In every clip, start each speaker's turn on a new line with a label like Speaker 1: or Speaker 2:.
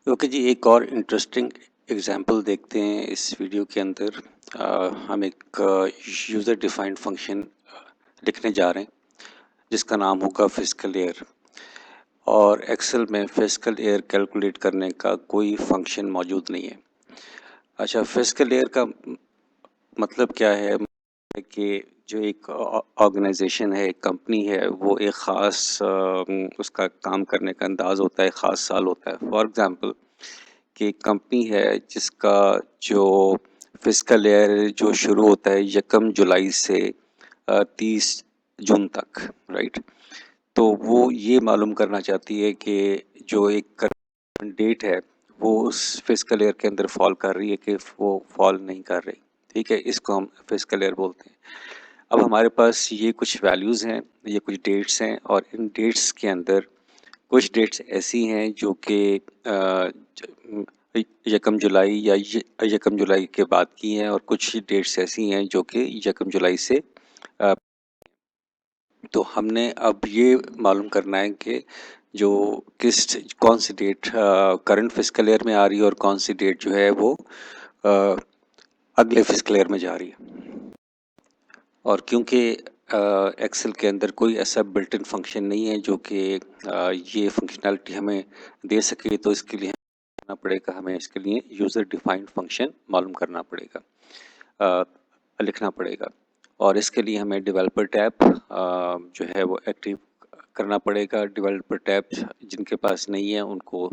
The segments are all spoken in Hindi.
Speaker 1: ओके जी, एक और इंटरेस्टिंग एग्जांपल देखते हैं इस वीडियो के अंदर। हम एक यूज़र डिफाइंड फंक्शन लिखने जा रहे हैं जिसका नाम होगा फिजिकल एयर। और एक्सेल में फिजिकल एयर कैलकुलेट करने का कोई फंक्शन मौजूद नहीं है। अच्छा, फिजिकल एयर का मतलब क्या है कि जो एक ऑर्गेनाइजेशन है, एक कंपनी है, वो एक ख़ास उसका काम करने का अंदाज़ होता है, ख़ास साल होता है। फॉर एग्ज़ाम्पल कि कंपनी है जिसका जो फिजिकल ईयर जो शुरू होता है 1 जुलाई से 30 जून तक, राइट। तो वो ये मालूम करना चाहती है कि जो एक करंट डेट है वो उस फिजिकल ईयर के अंदर फॉल कर रही है कि वो फॉल नहीं कर रही। ठीक है, इसको हम फिजिकल ईयर बोलते हैं। अब हमारे पास ये कुछ वैल्यूज़ हैं, ये कुछ डेट्स हैं, और इन डेट्स के अंदर कुछ डेट्स ऐसी हैं जो कि 1 जुलाई या 1 जुलाई के बाद की हैं, और कुछ डेट्स ऐसी हैं जो कि 1 जुलाई से अ, तो हमने अब ये मालूम करना है कि जो कौन सी डेट करंट फिजिकल ईयर में आ रही है और कौन सी डेट जो है वो अ, अगले फिजिकल ईयर में जा रही है। और क्योंकि एक्सेल के अंदर कोई ऐसा बिल्ट इन फंक्शन नहीं है जो कि ये फंक्शनैलिटी हमें दे सके, तो इसके लिए करना पड़ेगा, हमें इसके लिए यूज़र डिफाइंड फंक्शन मालूम करना पड़ेगा, लिखना पड़ेगा। और इसके लिए हमें डेवलपर टैब जो है वो एक्टिव करना पड़ेगा। डेवलपर टैब जिनके पास नहीं है उनको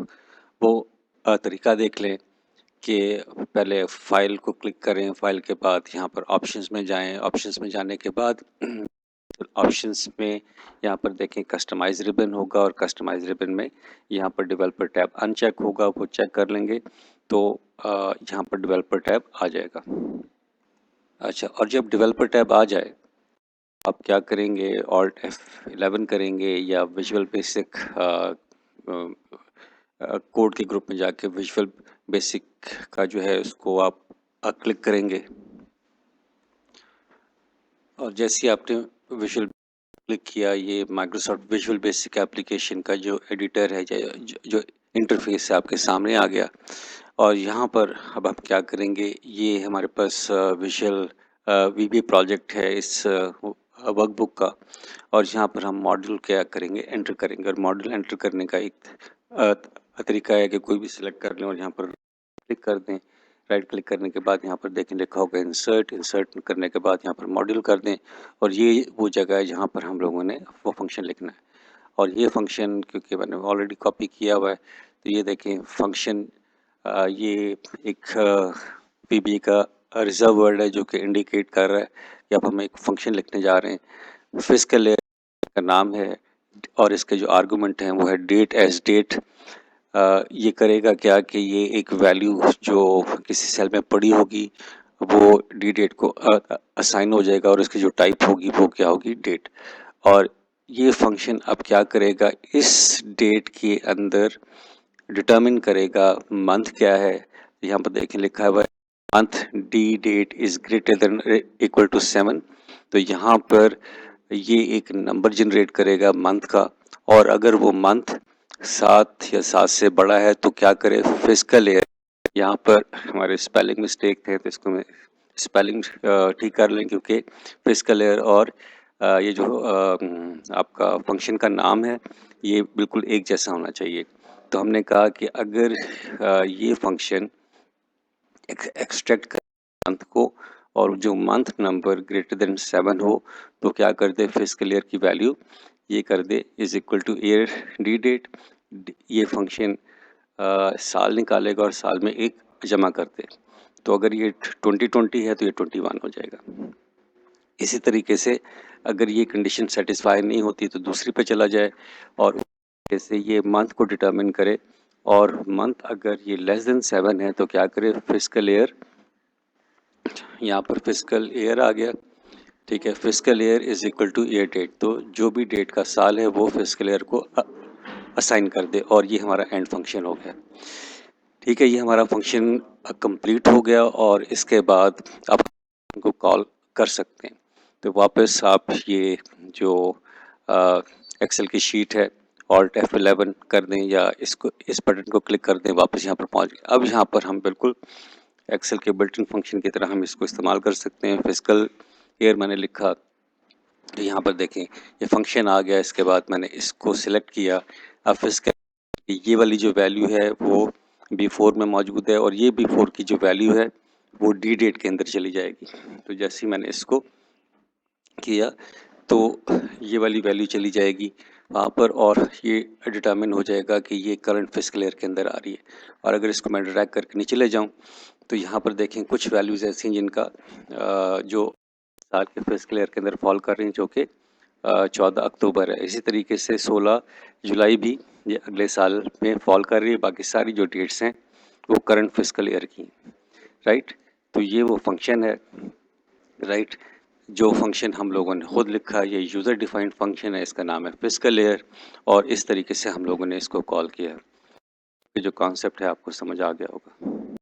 Speaker 1: वो तरीका देख लें कि पहले फ़ाइल को क्लिक करें, फ़ाइल के बाद यहाँ पर ऑप्शंस में जाएँ, ऑप्शंस में जाने के बाद ऑप्शंस में यहाँ पर देखें कस्टमाइज़ रिबन होगा, और कस्टमाइज़ रिबन में यहाँ पर डेवलपर टैब अनचेक होगा, वो चेक कर लेंगे तो यहाँ पर डेवलपर टैब आ जाएगा। अच्छा, और जब डेवलपर टैब आ जाए आप क्या करेंगे, ऑल्ट F11 करेंगे या विजुअल बेसिक कोड के ग्रुप में जाके विजुअल बेसिक का जो है उसको आप क्लिक करेंगे। और जैसे ही आपने विजुअल क्लिक किया, ये माइक्रोसॉफ्ट विजुअल बेसिक एप्लीकेशन का जो एडिटर है, जो इंटरफेस है आपके सामने आ गया। और यहाँ पर अब आप क्या करेंगे, ये हमारे पास विजुअल वीबी प्रोजेक्ट है इस वर्कबुक का। और यहाँ पर हम मॉड्यूल क्या करेंगे, एंटर करेंगे। और मॉड्यूल एंटर करने का एक तरीका है कि कोई भी सिलेक्ट कर लें और यहाँ पर क्लिक कर दें। राइट क्लिक करने के बाद यहाँ पर देखें लिखा होगा इंसर्ट, इंसर्ट करने के बाद यहाँ पर मॉड्यूल कर दें। और ये वो जगह है जहाँ पर हम लोगों ने वो फंक्शन लिखना है। और ये फंक्शन क्योंकि मैंने ऑलरेडी कॉपी किया हुआ है, तो ये देखें फंक्शन ये एक पीबी का रिजर्व वर्ड है जो कि इंडिकेट कर रहा है कि अब हम एक फंक्शन लिखने जा रहे हैं। फिजिकल का नाम है और इसके जो आर्गूमेंट हैं वो है डेट एज डेट। ये करेगा क्या कि ये एक वैल्यू जो किसी सेल में पड़ी होगी वो डी डेट को असाइन हो जाएगा, और इसकी जो टाइप होगी वो क्या होगी, डेट। और ये फंक्शन अब क्या करेगा, इस डेट के अंदर डिटर्मिन करेगा मंथ क्या है। यहाँ पर देखें लिखा हुआ है month D date is greater than equal to 7। तो यहाँ पर ये एक नंबर जनरेट करेगा मंथ का, और अगर वो मंथ 7 या 7 से बड़ा है तो क्या करे, फिजिकल ईयर। यहाँ पर हमारे स्पेलिंग मिस्टेक थे तो इसको मैं स्पेलिंग ठीक कर लें, क्योंकि फिजिकल ईयर और ये जो आपका फंक्शन का नाम है ये बिल्कुल एक जैसा होना चाहिए। तो हमने कहा कि अगर ये फंक्शन एक्सट्रैक्ट कर मंथ को, और जो मंथ नंबर ग्रेटर देन 7 हो तो क्या कर दे, फिजिकल ईयर की वैल्यू ये कर दे is equal to year the date. ये फंक्शन साल निकालेगा और साल में एक जमा कर दे। तो अगर ये 2020 है तो ये 21 हो जाएगा। इसी तरीके से अगर ये कंडीशन सेटिस्फाई नहीं होती तो दूसरी पे चला जाए, और जैसे ये मंथ को डिटर्मिन करे, और मंथ अगर ये लेस देन 7 है तो क्या करे, फिजिकल ईयर। यहाँ पर फिजिकल ईयर आ गया, ठीक है। Physical year is equal to year date, तो जो भी डेट का साल है वो फिजिकल ईयर को असाइन कर दे, और ये हमारा एंड फंक्शन हो गया। ठीक है, ये हमारा फंक्शन कंप्लीट हो गया, और इसके बाद आप को कॉल कर सकते हैं। तो वापस आप ये जो एक्सेल की शीट है ऑल्ट F11 कर दें या इसको इस बटन को क्लिक कर दें, वापस यहाँ पर पहुँच गए। अब यहाँ पर हम बिल्कुल एक्सेल के बिल्ट इन फंक्शन की तरह हम इसको इस्तेमाल कर सकते हैं। फिजिकल ईयर मैंने लिखा तो यहाँ पर देखें ये फंक्शन आ गया। इसके बाद मैंने इसको सिलेक्ट किया। अब फिजिकल ये वाली जो वैल्यू है वो B4 में मौजूद है और ये B4 की जो वैल्यू है वो डी डेट के अंदर चली जाएगी। तो जैसे ही मैंने इसको किया तो ये वाली वैल्यू चली जाएगी वहाँ पर और ये डिटरमिन हो जाएगा कि ये करंट फिजिकल ईयर के अंदर आ रही है। और अगर इसको मैं ड्रैग करके नीचे ले जाऊँ तो यहाँ पर देखें कुछ वैल्यूज़ ऐसी हैं जिनका जो साल के फिजिकल ईयर के अंदर फॉल कर रही हैं, जो कि 14 अक्टूबर है। इसी तरीके से 16 जुलाई भी ये अगले साल में फॉल कर रही है। बाकी सारी जो डेट्स हैं वो करंट फिजिकल ईयर की, राइट। तो ये वो फंक्शन है, राइट, जो फंक्शन हम लोगों ने खुद लिखा है। ये यूज़र डिफाइंड फंक्शन है, इसका नाम है फिजिकल ईयर और इस तरीके से हम लोगों ने इसको कॉल किया है। ये जो कॉन्सेप्ट है आपको समझ आ गया होगा।